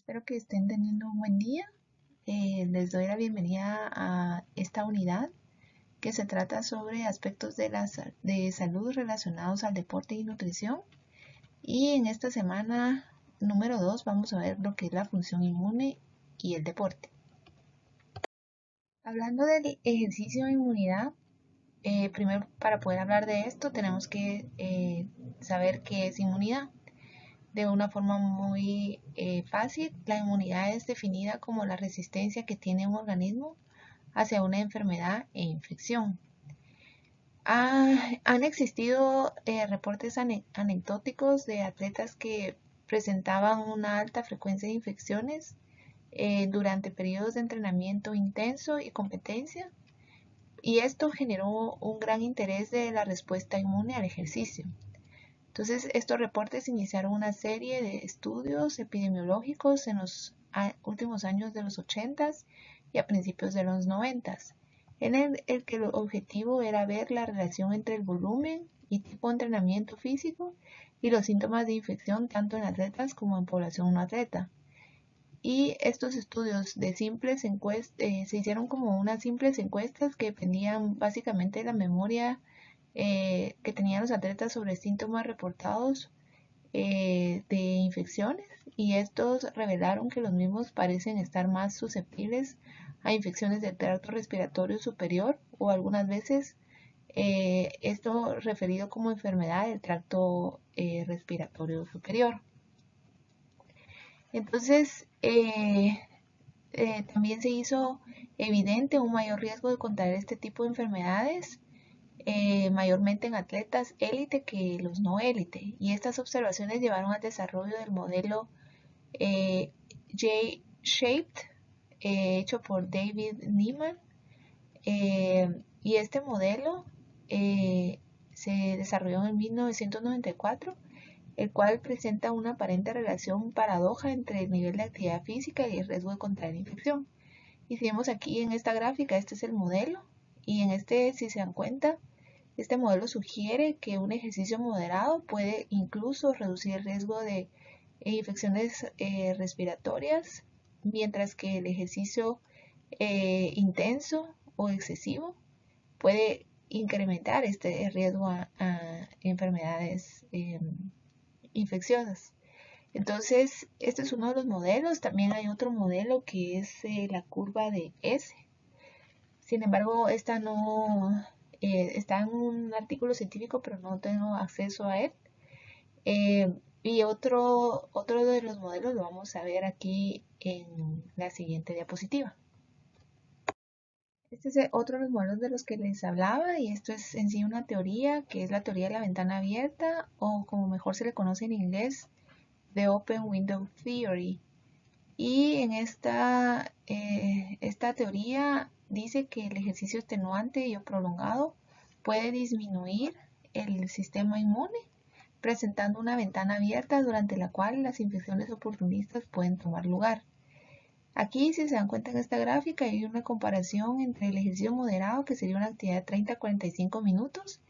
Espero que estén teniendo un buen día. Les doy la bienvenida a esta unidad que se trata sobre aspectos de salud relacionados al deporte y nutrición. Y en esta semana número 2 vamos a ver lo que es la función inmune y el deporte. Hablando del ejercicio de inmunidad, primero para poder hablar de esto tenemos que saber qué es inmunidad. De una forma muy fácil, la inmunidad es definida como la resistencia que tiene un organismo hacia una enfermedad e infección. Han existido reportes anecdóticos de atletas que presentaban una alta frecuencia de infecciones durante periodos de entrenamiento intenso y competencia, y esto generó un gran interés de la respuesta inmune al ejercicio. Entonces, estos reportes iniciaron una serie de estudios epidemiológicos en los últimos años de los 80s y a principios de los 90s, en el que el objetivo era ver la relación entre el volumen y tipo de entrenamiento físico y los síntomas de infección tanto en atletas como en población no atleta. Y estos estudios de simples encuestas se hicieron como unas simples encuestas que dependían básicamente de la memoria que tenían los atletas sobre síntomas reportados de infecciones, y estos revelaron que los mismos parecen estar más susceptibles a infecciones del tracto respiratorio superior o algunas veces esto referido como enfermedad del tracto respiratorio superior. Entonces, también se hizo evidente un mayor riesgo de contraer este tipo de enfermedades, mayormente en atletas élite que los no élite. Y estas observaciones llevaron al desarrollo del modelo J-Shaped, hecho por David Niemann. Y este modelo se desarrolló en 1994, el cual presenta una aparente relación paradoja entre el nivel de actividad física y el riesgo de contraer infección. Y si vemos aquí en esta gráfica, este es el modelo, y en este, si se dan cuenta, este modelo sugiere que un ejercicio moderado puede incluso reducir el riesgo de infecciones respiratorias, mientras que el ejercicio intenso o excesivo puede incrementar este riesgo a enfermedades infecciosas. Entonces, este es uno de los modelos. También hay otro modelo que es la curva de S. Sin embargo, esta no está en un artículo científico, pero no tengo acceso a él. Y otro de los modelos lo vamos a ver aquí en la siguiente diapositiva. Este es otro de los modelos de los que les hablaba, y esto es en sí una teoría que es la teoría de la ventana abierta, o como mejor se le conoce en inglés, The Open Window Theory. Y en esta teoría dice que el ejercicio extenuante y o prolongado puede disminuir el sistema inmune, presentando una ventana abierta durante la cual las infecciones oportunistas pueden tomar lugar. Aquí, si se dan cuenta en esta gráfica, hay una comparación entre el ejercicio moderado, que sería una actividad de 30 a 45 minutos,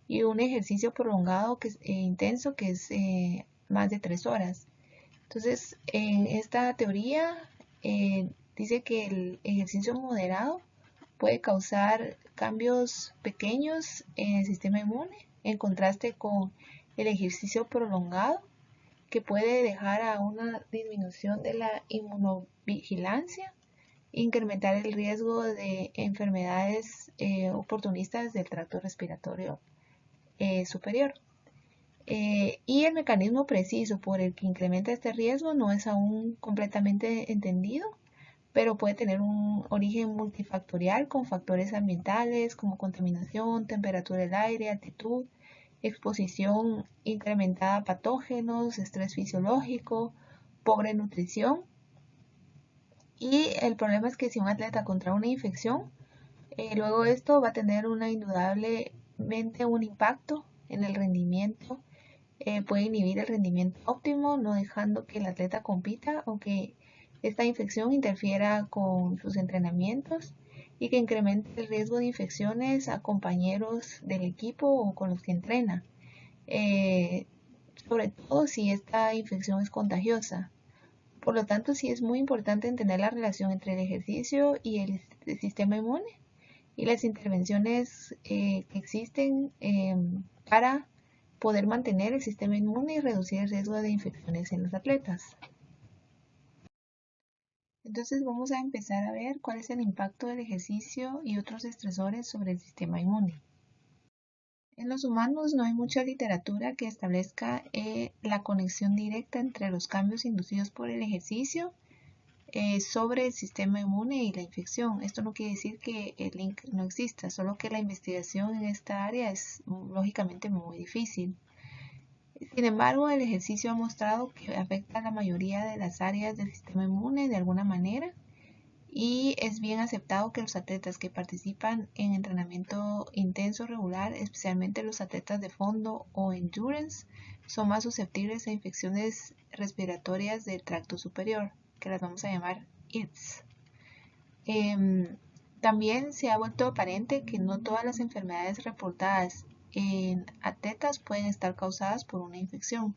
y un ejercicio prolongado que es intenso, que es más de 3 horas. Entonces, en esta teoría dice que el ejercicio moderado puede causar cambios pequeños en el sistema inmune, en contraste con el ejercicio prolongado, que puede dejar a una disminución de la inmunovigilancia, incrementar el riesgo de enfermedades oportunistas del tracto respiratorio superior. Y el mecanismo preciso por el que incrementa este riesgo no es aún completamente entendido, pero puede tener un origen multifactorial con factores ambientales como contaminación, temperatura del aire, altitud, exposición incrementada a patógenos, estrés fisiológico, pobre nutrición. Y el problema es que si un atleta contrae una infección, luego esto va a tener indudablemente un impacto en el rendimiento. Puede inhibir el rendimiento óptimo, no dejando que el atleta compita, aunque esta infección interfiera con sus entrenamientos, y que incremente el riesgo de infecciones a compañeros del equipo o con los que entrena, sobre todo si esta infección es contagiosa. Por lo tanto, sí es muy importante entender la relación entre el ejercicio y el sistema inmune y las intervenciones que existen para poder mantener el sistema inmune y reducir el riesgo de infecciones en los atletas. Entonces vamos a empezar a ver cuál es el impacto del ejercicio y otros estresores sobre el sistema inmune. En los humanos no hay mucha literatura que establezca la conexión directa entre los cambios inducidos por el ejercicio sobre el sistema inmune y la infección. Esto no quiere decir que el link no exista, solo que la investigación en esta área es lógicamente muy difícil. Sin embargo, el ejercicio ha mostrado que afecta a la mayoría de las áreas del sistema inmune de alguna manera y es bien aceptado que los atletas que participan en entrenamiento intenso regular, especialmente los atletas de fondo o endurance, son más susceptibles a infecciones respiratorias del tracto superior, que las vamos a llamar IRTS. También se ha vuelto aparente que no todas las enfermedades reportadas en atletas pueden estar causadas por una infección.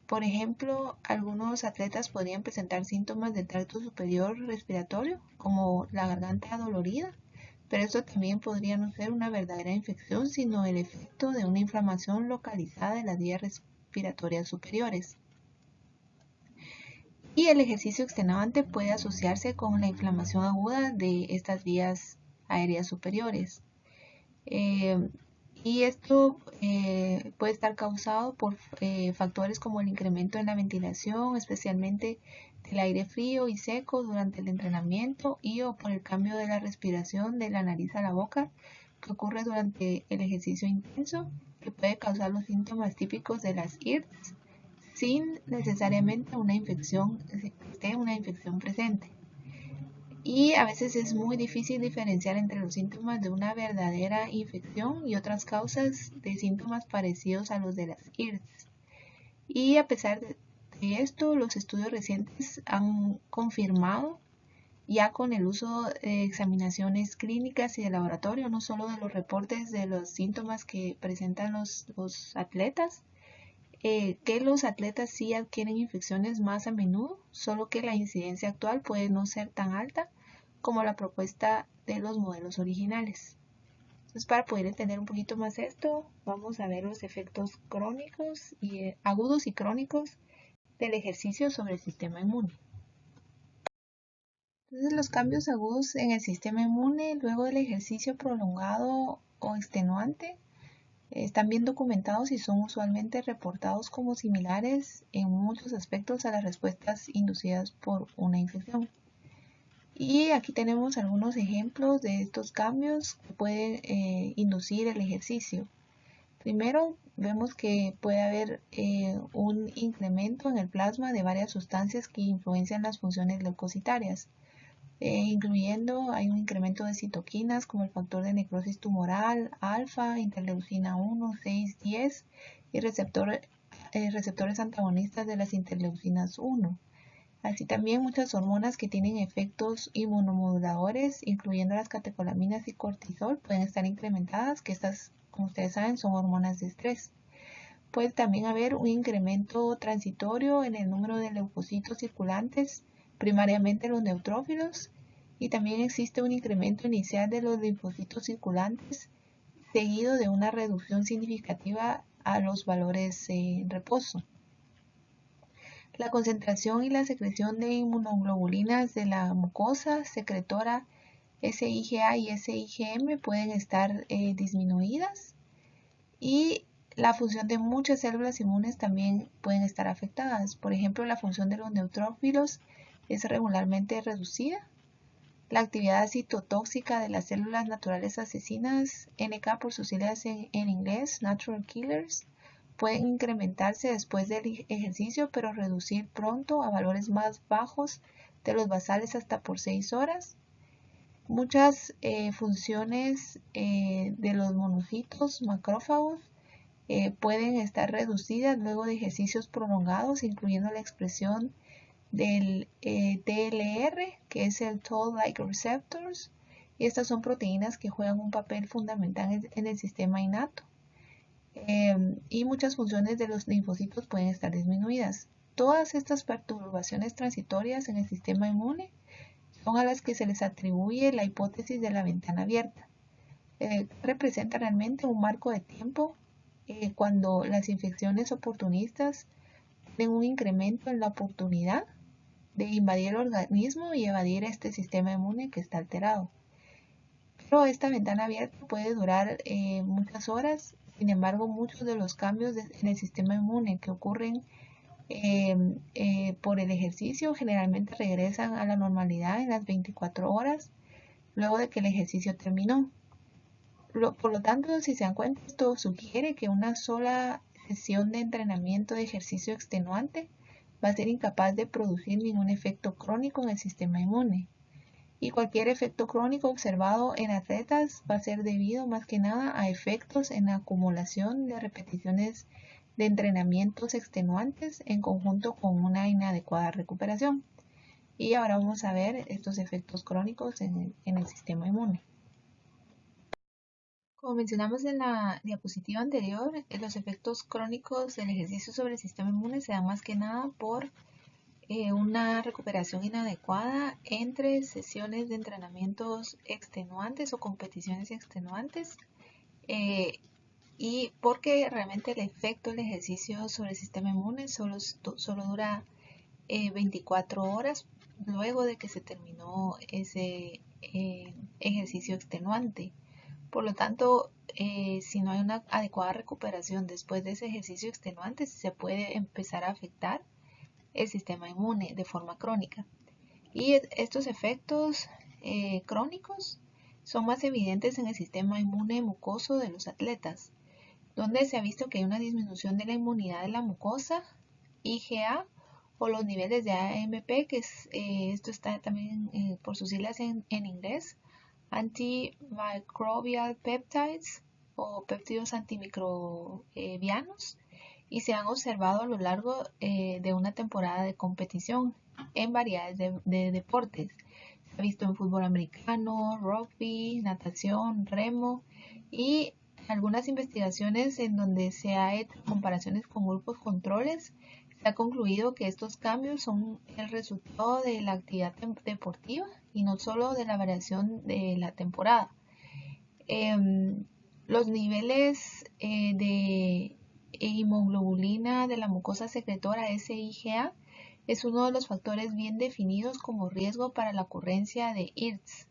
Por ejemplo, algunos atletas podrían presentar síntomas del tracto superior respiratorio, como la garganta dolorida, pero esto también podría no ser una verdadera infección, sino el efecto de una inflamación localizada en las vías respiratorias superiores. Y el ejercicio extenuante puede asociarse con la inflamación aguda de estas vías aéreas superiores. Y esto puede estar causado por factores como el incremento en la ventilación, especialmente del aire frío y seco durante el entrenamiento y o por el cambio de la respiración de la nariz a la boca que ocurre durante el ejercicio intenso, que puede causar los síntomas típicos de las IRTS sin necesariamente una infección presente. Y a veces es muy difícil diferenciar entre los síntomas de una verdadera infección y otras causas de síntomas parecidos a los de las IRTS. Y a pesar de esto, los estudios recientes han confirmado ya con el uso de examinaciones clínicas y de laboratorio, no solo de los reportes de los síntomas que presentan los atletas, que los atletas sí adquieren infecciones más a menudo, solo que la incidencia actual puede no ser tan alta como la propuesta de los modelos originales. Entonces, para poder entender un poquito más esto, vamos a ver los efectos crónicos y agudos y crónicos del ejercicio sobre el sistema inmune. Entonces, los cambios agudos en el sistema inmune luego del ejercicio prolongado o extenuante están bien documentados y son usualmente reportados como similares en muchos aspectos a las respuestas inducidas por una infección. Y aquí tenemos algunos ejemplos de estos cambios que pueden inducir el ejercicio. Primero, vemos que puede haber un incremento en el plasma de varias sustancias que influencian las funciones leucocitarias, incluyendo hay un incremento de citoquinas como el factor de necrosis tumoral, alfa, interleucina 1, 6, 10 y receptores antagonistas de las interleucinas 1. Así también muchas hormonas que tienen efectos inmunomoduladores, incluyendo las catecolaminas y cortisol, pueden estar incrementadas, que estas, como ustedes saben, son hormonas de estrés. Puede también haber un incremento transitorio en el número de leucocitos circulantes, primariamente los neutrófilos, y también existe un incremento inicial de los linfocitos circulantes, seguido de una reducción significativa a los valores en reposo. La concentración y la secreción de inmunoglobulinas de la mucosa secretora SIGA y SIGM pueden estar disminuidas y la función de muchas células inmunes también pueden estar afectadas. Por ejemplo, la función de los neutrófilos es regularmente reducida. La actividad citotóxica de las células naturales asesinas, NK por sus siglas en inglés, Natural Killers, pueden incrementarse después del ejercicio, pero reducir pronto a valores más bajos de los basales hasta por 6 horas. Muchas funciones de los monocitos macrófagos pueden estar reducidas luego de ejercicios prolongados, incluyendo la expresión del TLR, que es el Toll-like receptors, y estas son proteínas que juegan un papel fundamental en el sistema innato. Y muchas funciones de los linfocitos pueden estar disminuidas. todas estas perturbaciones transitorias en el sistema inmune son a las que se les atribuye la hipótesis de la ventana abierta. Representa realmente un marco de tiempo cuando las infecciones oportunistas tienen un incremento en la oportunidad de invadir el organismo y evadir este sistema inmune que está alterado. Pero esta ventana abierta puede durar muchas horas. Sin embargo, muchos de los cambios en el sistema inmune que ocurren por el ejercicio generalmente regresan a la normalidad en las 24 horas luego de que el ejercicio terminó. Por lo tanto, si se dan cuenta, esto sugiere que una sola sesión de entrenamiento de ejercicio extenuante va a ser incapaz de producir ningún efecto crónico en el sistema inmune. Y cualquier efecto crónico observado en atletas va a ser debido más que nada a efectos en la acumulación de repeticiones de entrenamientos extenuantes en conjunto con una inadecuada recuperación. Y ahora vamos a ver estos efectos crónicos en el sistema inmune. Como mencionamos en la diapositiva anterior, los efectos crónicos del ejercicio sobre el sistema inmune se dan más que nada por una recuperación inadecuada entre sesiones de entrenamientos extenuantes o competiciones extenuantes y porque realmente el efecto del ejercicio sobre el sistema inmune solo dura 24 horas luego de que se terminó ese ejercicio extenuante. Por lo tanto, si no hay una adecuada recuperación después de ese ejercicio extenuante, se puede empezar a afectar el sistema inmune de forma crónica. Y estos efectos crónicos son más evidentes en el sistema inmune mucoso de los atletas, donde se ha visto que hay una disminución de la inmunidad de la mucosa, IgA, o los niveles de AMP, que esto está también por sus siglas en inglés, antimicrobial peptides o péptidos antimicrobianos, y se han observado a lo largo de una temporada de competición en variedades de deportes. Se ha visto en fútbol americano, rugby, natación, remo y algunas investigaciones en donde se ha hecho comparaciones con grupos controles. Se ha concluido que estos cambios son el resultado de la actividad deportiva y no solo de la variación de la temporada. Los niveles de hemoglobina de la mucosa secretora SIgA es uno de los factores bien definidos como riesgo para la ocurrencia de IRTS.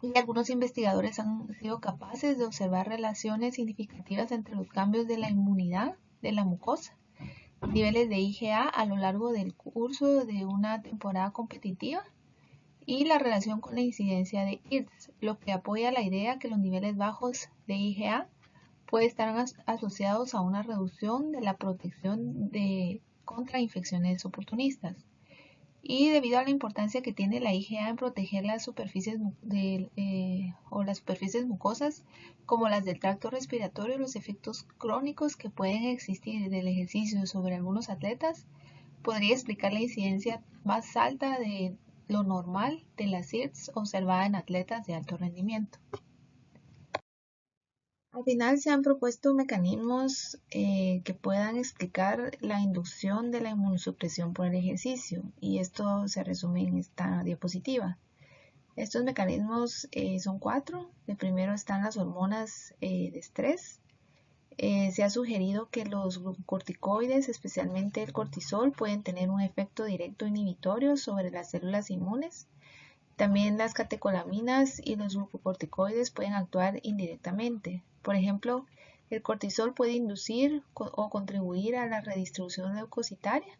Y algunos investigadores han sido capaces de observar relaciones significativas entre los cambios de la inmunidad de la mucosa, niveles de IgA a lo largo del curso de una temporada competitiva y la relación con la incidencia de IRTS, lo que apoya la idea que los niveles bajos de IgA pueden estar asociados a una reducción de la protección contra infecciones oportunistas. Y debido a la importancia que tiene la IgA en proteger las superficies las superficies mucosas como las del tracto respiratorio, los efectos crónicos que pueden existir del ejercicio sobre algunos atletas podría explicar la incidencia más alta de lo normal de las IRTS observada en atletas de alto rendimiento. Al final se han propuesto mecanismos que puedan explicar la inducción de la inmunosupresión por el ejercicio, y esto se resume en esta diapositiva. Estos mecanismos son 4. El primero están las hormonas de estrés. Se ha sugerido que los glucocorticoides, especialmente el cortisol, pueden tener un efecto directo inhibitorio sobre las células inmunes. También las catecolaminas y los glucocorticoides pueden actuar indirectamente. Por ejemplo, el cortisol puede inducir o contribuir a la redistribución leucocitaria.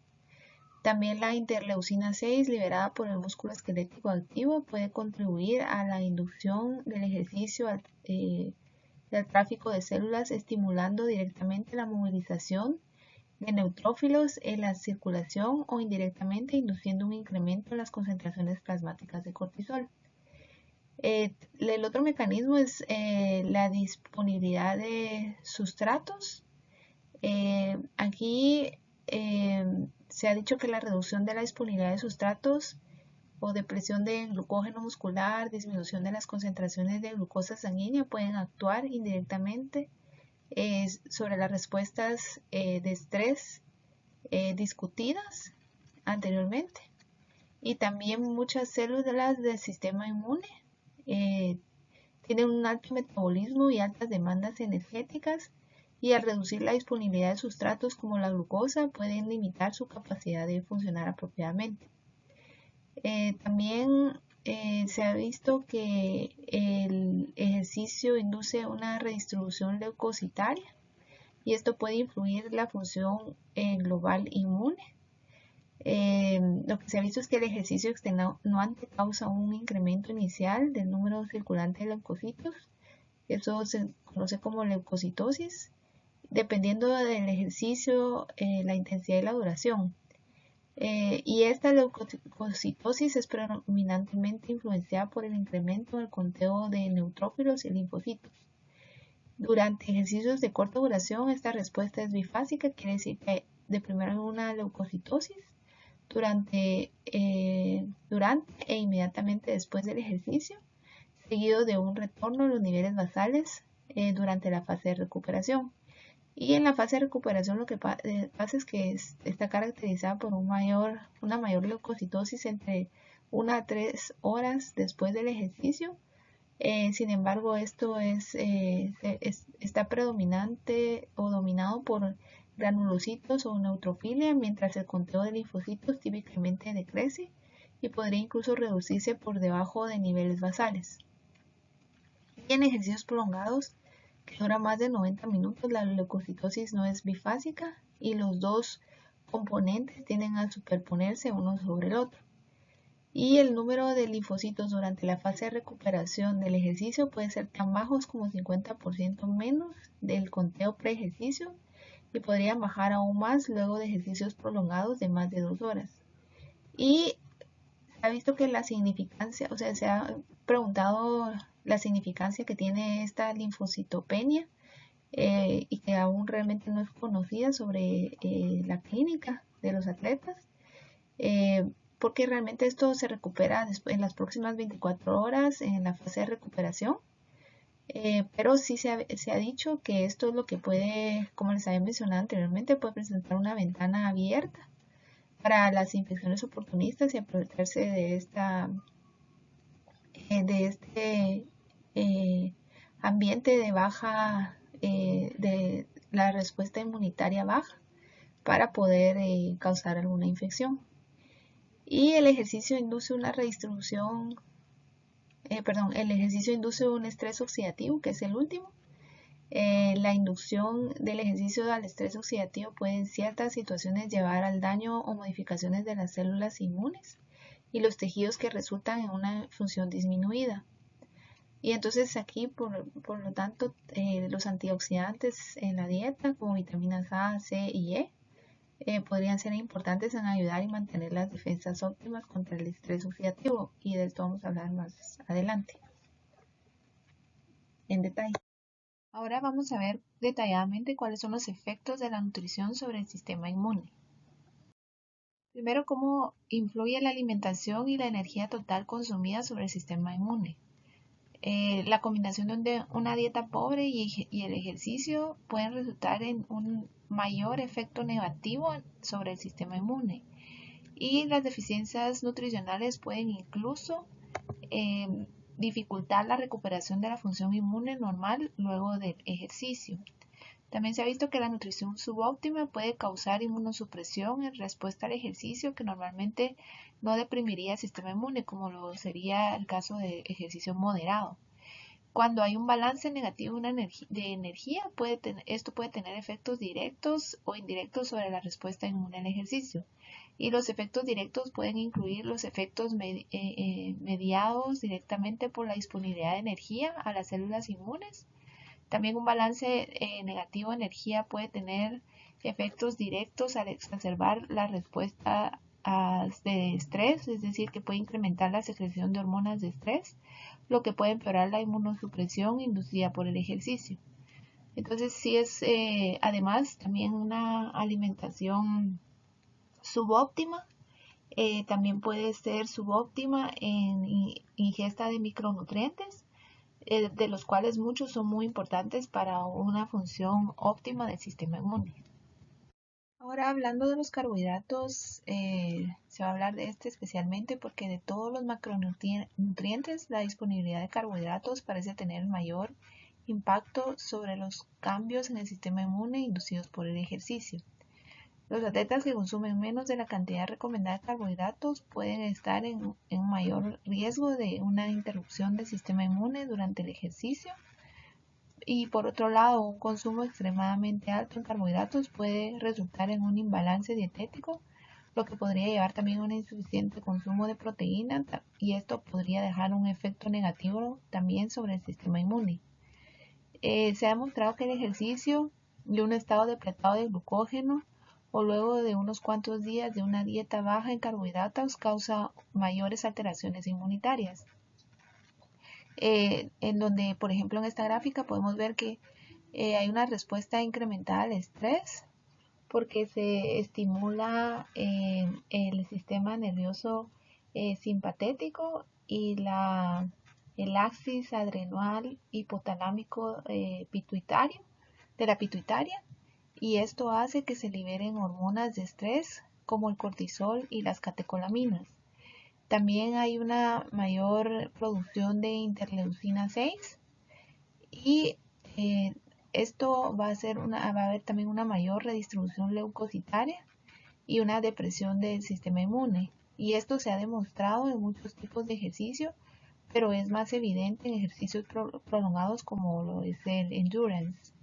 También la interleucina 6, liberada por el músculo esquelético activo, puede contribuir a la inducción del ejercicio del tráfico de células, estimulando directamente la movilización de neutrófilos en la circulación o indirectamente induciendo un incremento en las concentraciones plasmáticas de cortisol. El otro mecanismo es la disponibilidad de sustratos. Aquí se ha dicho que la reducción de la disponibilidad de sustratos o depresión del glucógeno muscular, disminución de las concentraciones de glucosa sanguínea pueden actuar indirectamente sobre las respuestas de estrés discutidas anteriormente. Y también muchas células del sistema inmune tienen un alto metabolismo y altas demandas energéticas, y al reducir la disponibilidad de sustratos como la glucosa pueden limitar su capacidad de funcionar apropiadamente. También se ha visto que el ejercicio induce una redistribución leucocitaria, y esto puede influir en la función global inmune. Lo que se ha visto es que el ejercicio extenuante causa un incremento inicial del número circulante de leucocitos. Eso se conoce como leucocitosis, dependiendo del ejercicio, la intensidad y la duración. Y esta leucocitosis es predominantemente influenciada por el incremento del conteo de neutrófilos y linfocitos. Durante ejercicios de corta duración, esta respuesta es bifásica, quiere decir que de primero hay una leucocitosis durante e inmediatamente después del ejercicio, seguido de un retorno a los niveles basales durante la fase de recuperación. Y en la fase de recuperación lo que pasa es que está caracterizada por una mayor leucocitosis entre 1 a 3 horas después del ejercicio. Sin embargo, esto está predominante o dominado por granulocitos o neutrofilia, mientras el conteo de linfocitos típicamente decrece y podría incluso reducirse por debajo de niveles basales. Y en ejercicios prolongados que duran más de 90 minutos, la leucocitosis no es bifásica y los dos componentes tienden a superponerse uno sobre el otro. Y el número de linfocitos durante la fase de recuperación del ejercicio puede ser tan bajos como 50% menos del conteo pre-ejercicio, y podrían bajar aún más luego de ejercicios prolongados de más de 2 horas. Y se ha visto que la significancia, o sea, se ha preguntado la significancia que tiene esta linfocitopenia, y que aún realmente no es conocida sobre la clínica de los atletas, porque realmente esto se recupera en las próximas 24 horas en la fase de recuperación. Pero sí se ha dicho que esto es lo que puede, como les había mencionado anteriormente, puede presentar una ventana abierta para las infecciones oportunistas y aprovecharse de este ambiente de baja, de la respuesta inmunitaria baja, para poder causar alguna infección. Y el ejercicio induce una redistribución, el ejercicio induce un estrés oxidativo, que es el último. La inducción del ejercicio al estrés oxidativo puede en ciertas situaciones llevar al daño o modificaciones de las células inmunes y los tejidos que resultan en una función disminuida. Y entonces aquí, por lo tanto, los antioxidantes en la dieta, como vitaminas A, C y E, podrían ser importantes en ayudar y mantener las defensas óptimas contra el estrés oxidativo, y de esto vamos a hablar más adelante en detalle. Ahora vamos a ver detalladamente cuáles son los efectos de la nutrición sobre el sistema inmune. Primero, cómo influye la alimentación y la energía total consumida sobre el sistema inmune. La combinación de una dieta pobre y el ejercicio pueden resultar en un mayor efecto negativo sobre el sistema inmune, y las deficiencias nutricionales pueden incluso dificultar la recuperación de la función inmune normal luego del ejercicio. También se ha visto que la nutrición subóptima puede causar inmunosupresión en respuesta al ejercicio, que normalmente no deprimiría el sistema inmune, como lo sería el caso de ejercicio moderado. Cuando hay un balance negativo de energía, esto puede tener efectos directos o indirectos sobre la respuesta inmune al ejercicio. Y los efectos directos pueden incluir los efectos mediados directamente por la disponibilidad de energía a las células inmunes. También un balance negativo de energía puede tener efectos directos al exacerbar la respuesta de estrés, es decir, que puede incrementar la secreción de hormonas de estrés, lo que puede empeorar la inmunosupresión inducida por el ejercicio. Entonces, sí es además también una alimentación subóptima. También puede ser subóptima en ingesta de micronutrientes, de los cuales muchos son muy importantes para una función óptima del sistema inmune. Ahora hablando de los carbohidratos, se va a hablar de este especialmente porque de todos los macronutrientes, la disponibilidad de carbohidratos parece tener mayor impacto sobre los cambios en el sistema inmune inducidos por el ejercicio. Los atletas que consumen menos de la cantidad recomendada de carbohidratos pueden estar en mayor riesgo de una interrupción del sistema inmune durante el ejercicio. Y por otro lado, un consumo extremadamente alto en carbohidratos puede resultar en un imbalance dietético, lo que podría llevar también a un insuficiente consumo de proteína y esto podría dejar un efecto negativo también sobre el sistema inmune. Se ha demostrado que el ejercicio y un estado depletado de glucógeno o luego de unos cuantos días de una dieta baja en carbohidratos causa mayores alteraciones inmunitarias. En donde, por ejemplo, en esta gráfica podemos ver que hay una respuesta incrementada al estrés porque se estimula el sistema nervioso simpatético y el axis adrenal hipotalámico pituitario de la pituitaria, y esto hace que se liberen hormonas de estrés como el cortisol y las catecolaminas. También hay una mayor producción de interleucina 6 y esto va a haber también una mayor redistribución leucocitaria y una depresión del sistema inmune. Y esto se ha demostrado en muchos tipos de ejercicio, pero es más evidente en ejercicios prolongados como lo es el endurance.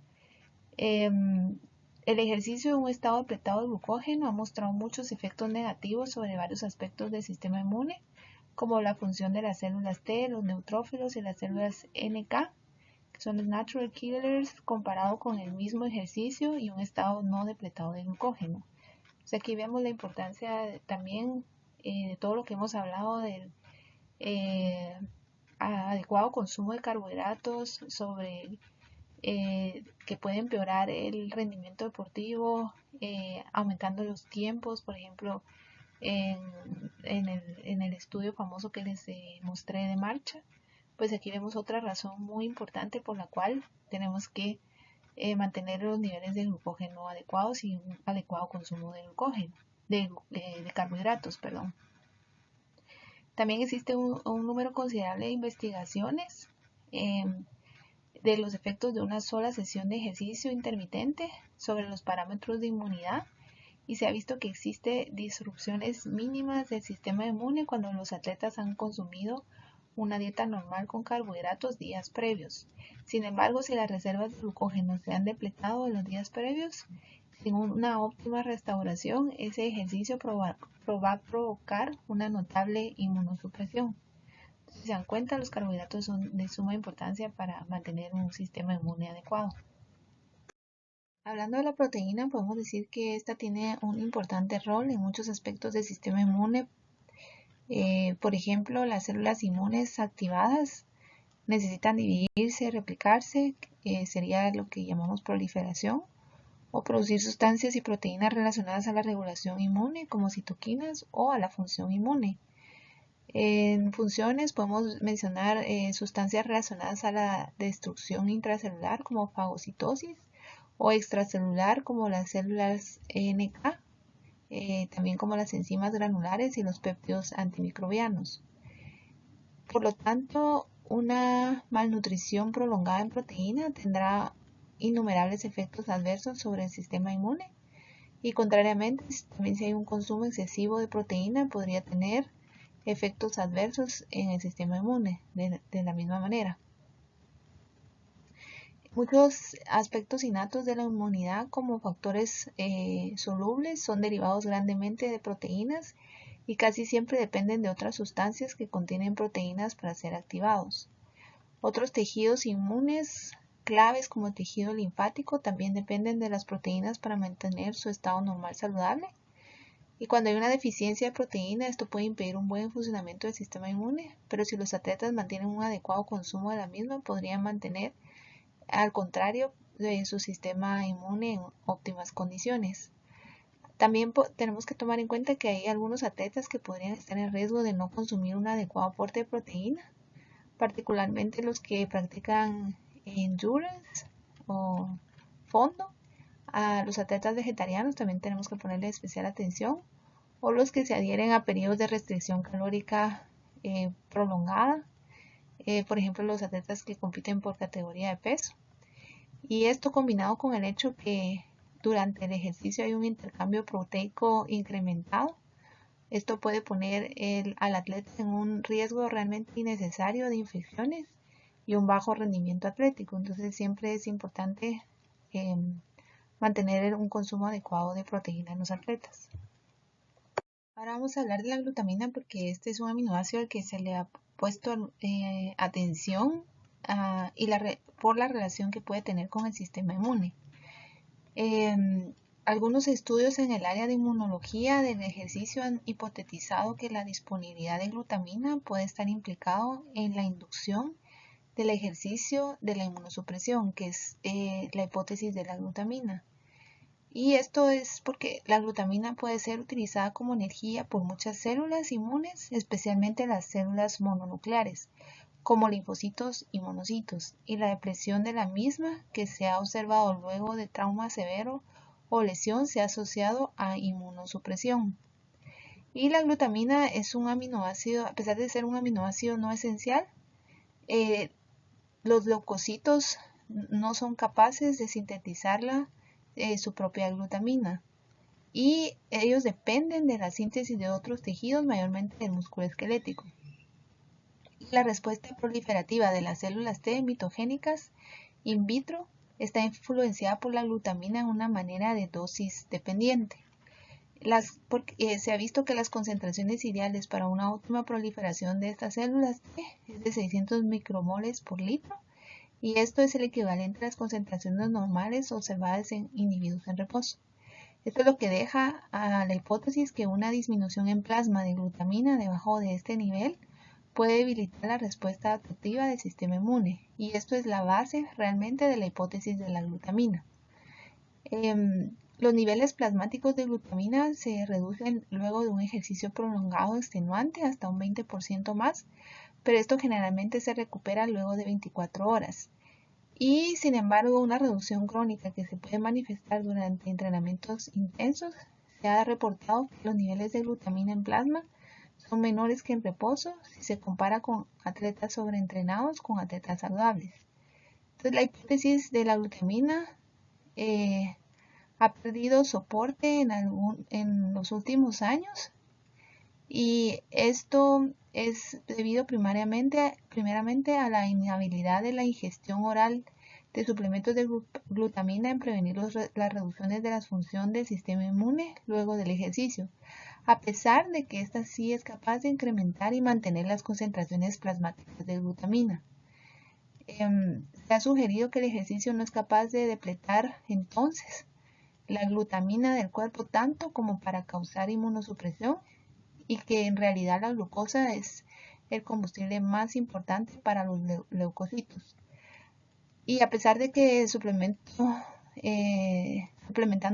El ejercicio en un estado apretado de glucógeno ha mostrado muchos efectos negativos sobre varios aspectos del sistema inmune, como la función de las células T, los neutrófilos y las células NK, que son los natural killers, comparado con el mismo ejercicio y un estado no depletado de glucógeno. Aquí vemos la importancia también de todo lo que hemos hablado del adecuado consumo de carbohidratos, sobre que puede empeorar el rendimiento deportivo, aumentando los tiempos, por ejemplo, en el estudio famoso que les mostré de marcha. Pues aquí vemos otra razón muy importante por la cual tenemos que mantener los niveles de glucógeno adecuados y un adecuado consumo de glucógeno, de carbohidratos, perdón. También existe un número considerable de investigaciones de los efectos de una sola sesión de ejercicio intermitente sobre los parámetros de inmunidad, y se ha visto que existe disrupciones mínimas del sistema inmune cuando los atletas han consumido una dieta normal con carbohidratos días previos. Sin embargo, si las reservas de glucógeno se han depletado en los días previos, sin una óptima restauración, ese ejercicio va a provocar una notable inmunosupresión. Si se dan cuenta, los carbohidratos son de suma importancia para mantener un sistema inmune adecuado. Hablando de la proteína, podemos decir que esta tiene un importante rol en muchos aspectos del sistema inmune. Por ejemplo, las células inmunes activadas necesitan dividirse, replicarse, sería lo que llamamos proliferación, o producir sustancias y proteínas relacionadas a la regulación inmune, como citoquinas, o a la función inmune. En funciones podemos mencionar sustancias relacionadas a la destrucción intracelular, como fagocitosis, o extracelular, como las células NK, también como las enzimas granulares y los péptidos antimicrobianos. Por lo tanto, una malnutrición prolongada en proteína tendrá innumerables efectos adversos sobre el sistema inmune, y contrariamente, también si hay un consumo excesivo de proteína podría tener efectos adversos en el sistema inmune de la misma manera. Muchos aspectos innatos de la inmunidad, como factores solubles, son derivados grandemente de proteínas y casi siempre dependen de otras sustancias que contienen proteínas para ser activados. Otros tejidos inmunes claves, como el tejido linfático, también dependen de las proteínas para mantener su estado normal saludable. Y cuando hay una deficiencia de proteína, esto puede impedir un buen funcionamiento del sistema inmune, pero si los atletas mantienen un adecuado consumo de la misma, podrían mantener, al contrario, de su sistema inmune en óptimas condiciones. También tenemos que tomar en cuenta que hay algunos atletas que podrían estar en riesgo de no consumir un adecuado aporte de proteína, particularmente los que practican endurance o fondo, A los atletas vegetarianos también tenemos que ponerle especial atención, o los que se adhieren a periodos de restricción calórica prolongada, por ejemplo los atletas que compiten por categoría de peso. Y esto combinado con el hecho que durante el ejercicio hay un intercambio proteico incrementado, esto puede poner al atleta en un riesgo realmente innecesario de infecciones y un bajo rendimiento atlético. Entonces siempre es importante mantener un consumo adecuado de proteína en los atletas. Ahora vamos a hablar de la glutamina porque este es un aminoácido al que se le ha puesto atención por la relación que puede tener con el sistema inmune. Algunos estudios en el área de inmunología del ejercicio han hipotetizado que la disponibilidad de glutamina puede estar implicado en la inducción del ejercicio de la inmunosupresión, que es la hipótesis de la glutamina. Y esto es porque la glutamina puede ser utilizada como energía por muchas células inmunes, especialmente las células mononucleares, como linfocitos y monocitos, y la depresión de la misma que se ha observado luego de trauma severo o lesión se ha asociado a inmunosupresión. Y la glutamina es un aminoácido, a pesar de ser un aminoácido no esencial, los leucocitos no son capaces de sintetizarla, su propia glutamina, y ellos dependen de la síntesis de otros tejidos, mayormente del músculo esquelético. La respuesta proliferativa de las células T mitogénicas in vitro está influenciada por la glutamina en una manera de dosis dependiente. Se ha visto que las concentraciones ideales para una óptima proliferación de estas células T es de 600 micromoles por litro, y esto es el equivalente a las concentraciones normales observadas en individuos en reposo. Esto es lo que deja a la hipótesis que una disminución en plasma de glutamina debajo de este nivel puede debilitar la respuesta adaptativa del sistema inmune, y esto es la base realmente de la hipótesis de la glutamina. Los niveles plasmáticos de glutamina se reducen luego de un ejercicio prolongado extenuante hasta un 20% más, pero esto generalmente se recupera luego de 24 horas. Y sin embargo, una reducción crónica que se puede manifestar durante entrenamientos intensos, se ha reportado que los niveles de glutamina en plasma son menores que en reposo si se compara con atletas sobreentrenados con atletas saludables. Entonces, la hipótesis de la glutamina ha perdido soporte en los últimos años, y esto es debido primeramente a la inhabilidad de la ingestión oral de suplementos de glutamina en prevenir las reducciones de la función del sistema inmune luego del ejercicio, a pesar de que ésta sí es capaz de incrementar y mantener las concentraciones plasmáticas de glutamina. Se ha sugerido que el ejercicio no es capaz de depletar entonces la glutamina del cuerpo tanto como para causar inmunosupresión, y que en realidad la glucosa es el combustible más importante para los leucocitos. Y a pesar de que suplementando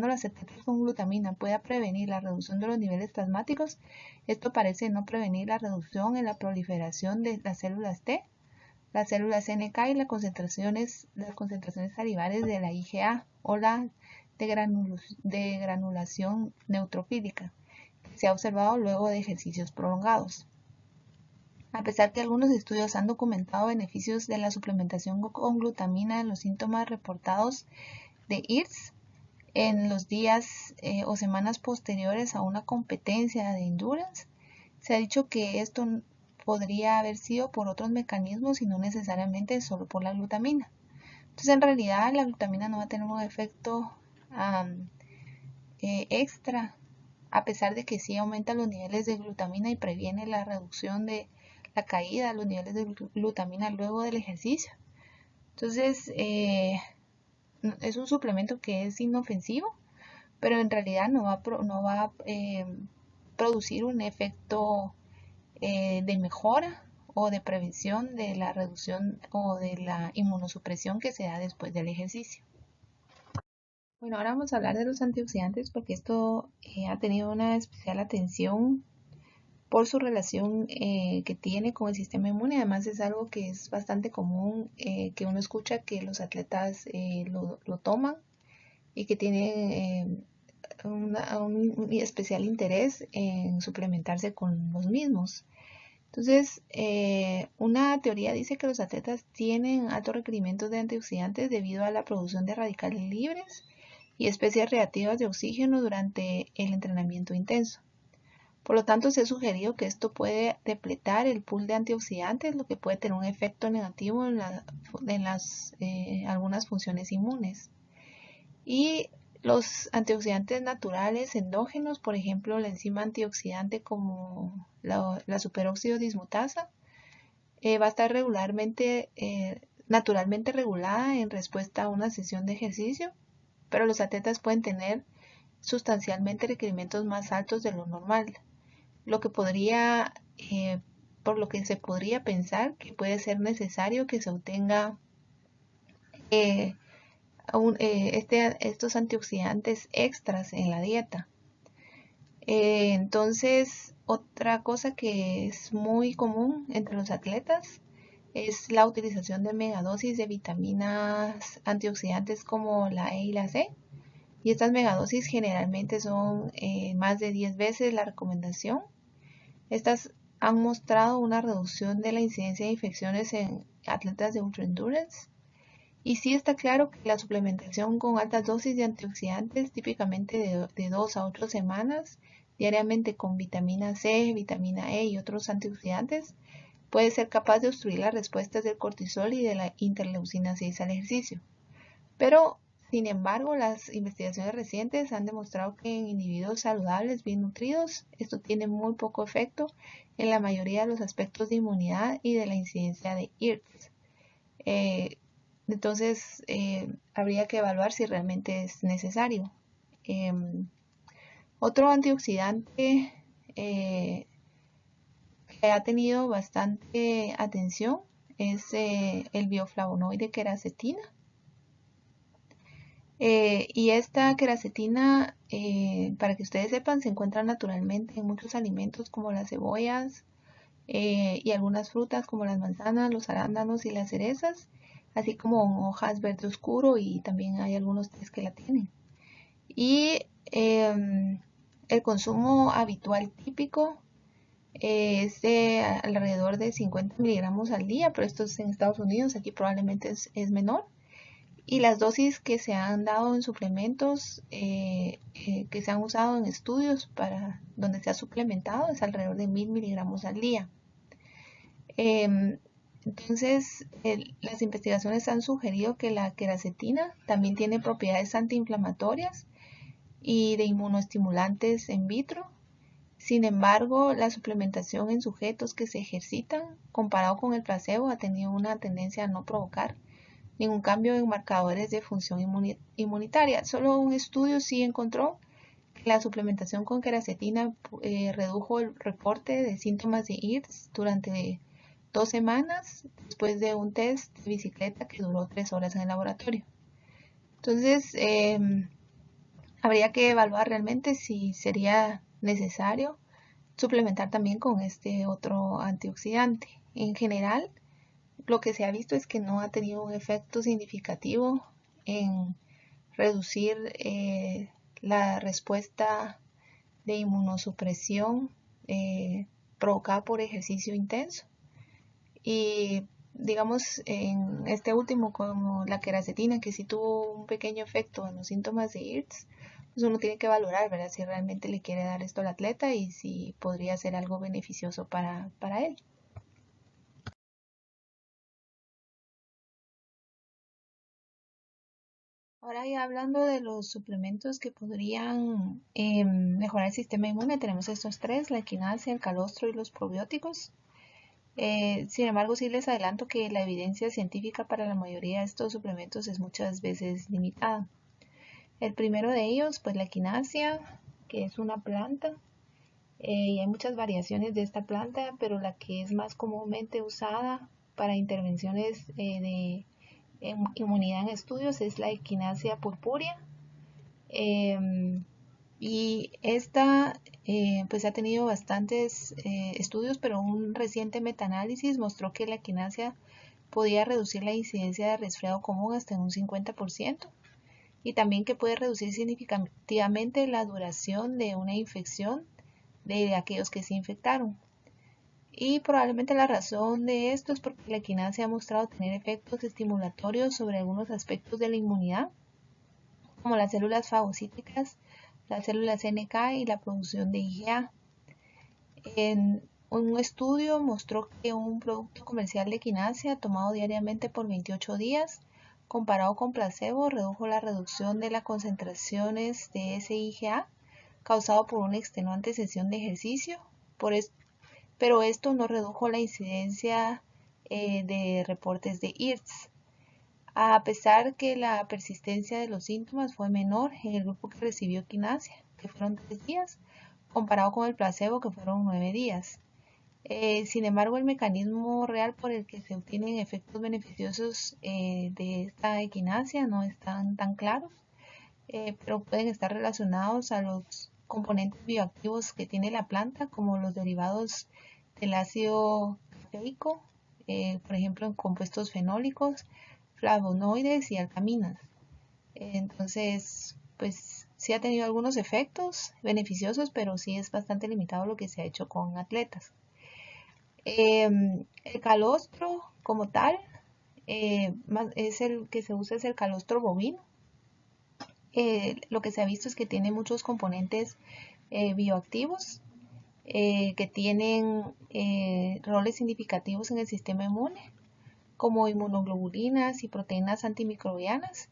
las cetonas con glutamina pueda prevenir la reducción de los niveles plasmáticos, esto parece no prevenir la reducción en la proliferación de las células T, las células NK y las concentraciones salivales de la IgA o la degranulación neutrofílica, que se ha observado luego de ejercicios prolongados. A pesar que algunos estudios han documentado beneficios de la suplementación con glutamina en los síntomas reportados de IRS en los días o semanas posteriores a una competencia de endurance, se ha dicho que esto podría haber sido por otros mecanismos y no necesariamente solo por la glutamina. Entonces, en realidad, la glutamina no va a tener un efecto extra, a pesar de que sí aumenta los niveles de glutamina y previene la reducción de la caída de los niveles de glutamina luego del ejercicio. Entonces, es un suplemento que es inofensivo, pero en realidad no va a producir un efecto de mejora o de prevención de la reducción o de la inmunosupresión que se da después del ejercicio. Bueno, ahora vamos a hablar de los antioxidantes porque esto ha tenido una especial atención por su relación que tiene con el sistema inmune. Además es algo que es bastante común, que uno escucha que los atletas lo toman y que tienen un especial interés en suplementarse con los mismos. Entonces, una teoría dice que los atletas tienen altos requerimientos de antioxidantes debido a la producción de radicales libres y especies reactivas de oxígeno durante el entrenamiento intenso. Por lo tanto, se ha sugerido que esto puede depletar el pool de antioxidantes, lo que puede tener un efecto negativo en algunas funciones inmunes. Y los antioxidantes naturales endógenos, por ejemplo, la enzima antioxidante como la superóxido dismutasa, va a estar naturalmente regulada en respuesta a una sesión de ejercicio, pero los atletas pueden tener sustancialmente requerimientos más altos de lo normal, lo que por lo que se podría pensar que puede ser necesario que se obtenga eh, estos antioxidantes extras en la dieta. Entonces, otra cosa que es muy común entre los atletas es la utilización de megadosis de vitaminas antioxidantes como la E y la C. Y estas megadosis generalmente son más de 10 veces la recomendación. Estas han mostrado una reducción de la incidencia de infecciones en atletas de ultra endurance. Y sí está claro que la suplementación con altas dosis de antioxidantes, típicamente de 2 a 8 semanas, diariamente con vitamina C, vitamina E y otros antioxidantes, puede ser capaz de obstruir las respuestas del cortisol y de la interleucina 6 al ejercicio. Pero, sin embargo, las investigaciones recientes han demostrado que en individuos saludables, bien nutridos, esto tiene muy poco efecto en la mayoría de los aspectos de inmunidad y de la incidencia de IRTS. Entonces, habría que evaluar si realmente es necesario. Otro antioxidante que ha tenido bastante atención es el bioflavonoide queracetina. Y esta queracetina, para que ustedes sepan, se encuentra naturalmente en muchos alimentos como las cebollas y algunas frutas como las manzanas, los arándanos y las cerezas, así como en hojas verde oscuro, y también hay algunos tés que la tienen. Y el consumo habitual típico es de alrededor de 50 miligramos al día, pero esto es en Estados Unidos, aquí probablemente es menor. Y las dosis que se han dado en suplementos, que se han usado en estudios para donde se ha suplementado, es alrededor de 1000 miligramos al día. Entonces, las investigaciones han sugerido que la queracetina también tiene propiedades antiinflamatorias y de inmunoestimulantes in vitro. Sin embargo, la suplementación en sujetos que se ejercitan, comparado con el placebo, ha tenido una tendencia a no provocar ningún cambio en marcadores de función inmunitaria. Solo un estudio sí encontró que la suplementación con queracetina redujo el reporte de síntomas de IRS durante 2 semanas después de un test de bicicleta que duró 3 horas en el laboratorio. Entonces, habría que evaluar realmente si sería necesario suplementar también con este otro antioxidante. En general, lo que se ha visto es que no ha tenido un efecto significativo en reducir la respuesta de inmunosupresión provocada por ejercicio intenso. Y digamos, en este último, como la queracetina, que sí tuvo un pequeño efecto en los síntomas de IRTS, pues uno tiene que valorar, ¿verdad?, si realmente le quiere dar esto al atleta y si podría ser algo beneficioso para él. Ahora ya hablando de los suplementos que podrían mejorar el sistema inmune, tenemos estos tres: la equinacia, el calostro y los probióticos. Sin embargo, sí les adelanto que la evidencia científica para la mayoría de estos suplementos es muchas veces limitada. El primero de ellos, pues la equinacia, que es una planta, y hay muchas variaciones de esta planta, pero la que es más comúnmente usada para intervenciones de inmunidad en estudios es la equinacia purpúrea. Y esta pues ha tenido bastantes estudios, pero un reciente metaanálisis mostró que la equinacia podía reducir la incidencia de resfriado común hasta en un 50%. y también que puede reducir significativamente la duración de una infección de aquellos que se infectaron. Y probablemente la razón de esto es porque la equinacia ha mostrado tener efectos estimulatorios sobre algunos aspectos de la inmunidad, como las células fagocíticas, las células NK y la producción de IgA. En un estudio mostró que un producto comercial de equinacia tomado diariamente por 28 días, comparado con placebo, redujo la reducción de las concentraciones de ese IgA causado por una extenuante sesión de ejercicio, pero esto no redujo la incidencia de reportes de IRS, a pesar que la persistencia de los síntomas fue menor en el grupo que recibió equinacia, que fueron 3 días, comparado con el placebo, que fueron 9 días. Sin embargo, el mecanismo real por el que se obtienen efectos beneficiosos de esta equinacia no están tan claros, pero pueden estar relacionados a los componentes bioactivos que tiene la planta, como los derivados del ácido cafeico, por ejemplo, en compuestos fenólicos, flavonoides y alcaminas. Entonces, pues sí ha tenido algunos efectos beneficiosos, pero sí es bastante limitado lo que se ha hecho con atletas. El calostro como tal, es el que se usa es el calostro bovino. Lo que se ha visto es que tiene muchos componentes bioactivos que tienen roles significativos en el sistema inmune, como inmunoglobulinas y proteínas antimicrobianas.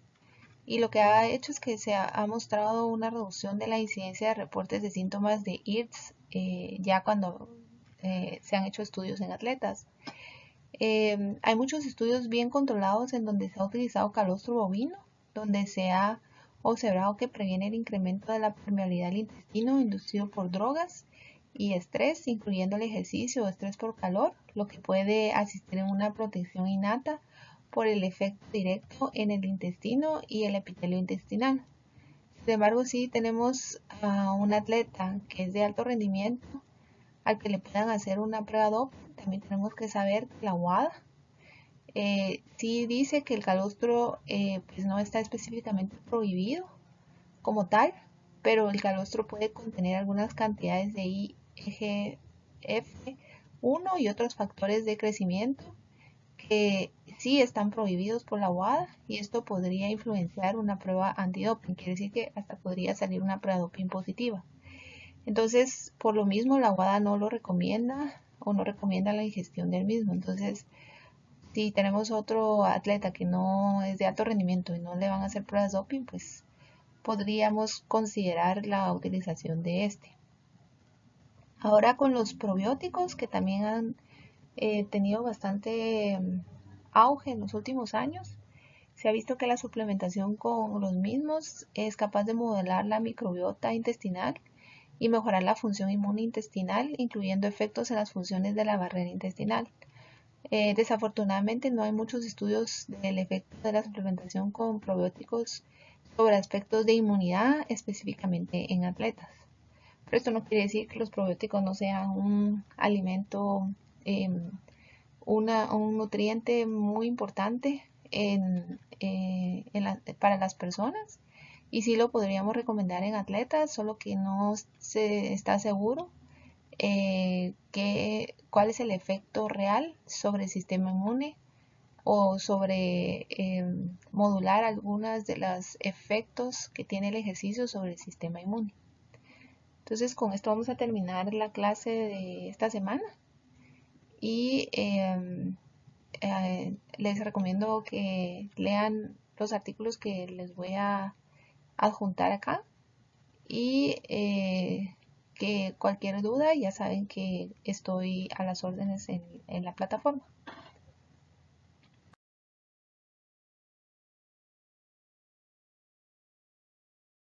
Y lo que ha hecho es que se ha mostrado una reducción de la incidencia de reportes de síntomas de IRS ya cuando se han hecho estudios en atletas. Hay muchos estudios bien controlados en donde se ha utilizado calostro bovino, donde se ha observado que previene el incremento de la permeabilidad del intestino inducido por drogas y estrés, incluyendo el ejercicio o estrés por calor, lo que puede asistir en una protección innata por el efecto directo en el intestino y el epitelio intestinal. Sin embargo, si tenemos a un atleta que es de alto rendimiento, al que le puedan hacer una prueba Doppler, también tenemos que saber que la WADA sí dice que el calostro pues no está específicamente prohibido como tal, pero el calostro puede contener algunas cantidades de IGF-1 y otros factores de crecimiento que sí están prohibidos por la WADA, y esto podría influenciar una prueba antidoping, quiere decir que hasta podría salir una prueba doping positiva. Entonces, por lo mismo, la WADA no lo recomienda o no recomienda la ingestión del mismo. Entonces, si tenemos otro atleta que no es de alto rendimiento y no le van a hacer pruebas doping, pues podríamos considerar la utilización de este. Ahora con los probióticos, que también han tenido bastante auge en los últimos años, se ha visto que la suplementación con los mismos es capaz de modelar la microbiota intestinal y mejorar la función inmune intestinal, incluyendo efectos en las funciones de la barrera intestinal. Desafortunadamente no hay muchos estudios del efecto de la suplementación con probióticos sobre aspectos de inmunidad, específicamente en atletas. Pero esto no quiere decir que los probióticos no sean un alimento, un nutriente muy importante para las personas, y sí lo podríamos recomendar en atletas, solo que no se está seguro cuál es el efecto real sobre el sistema inmune o sobre modular algunos de los efectos que tiene el ejercicio sobre el sistema inmune. Entonces, con esto vamos a terminar la clase de esta semana, y les recomiendo que lean los artículos que les voy a adjuntar acá, y que cualquier duda ya saben que estoy a las órdenes en la plataforma.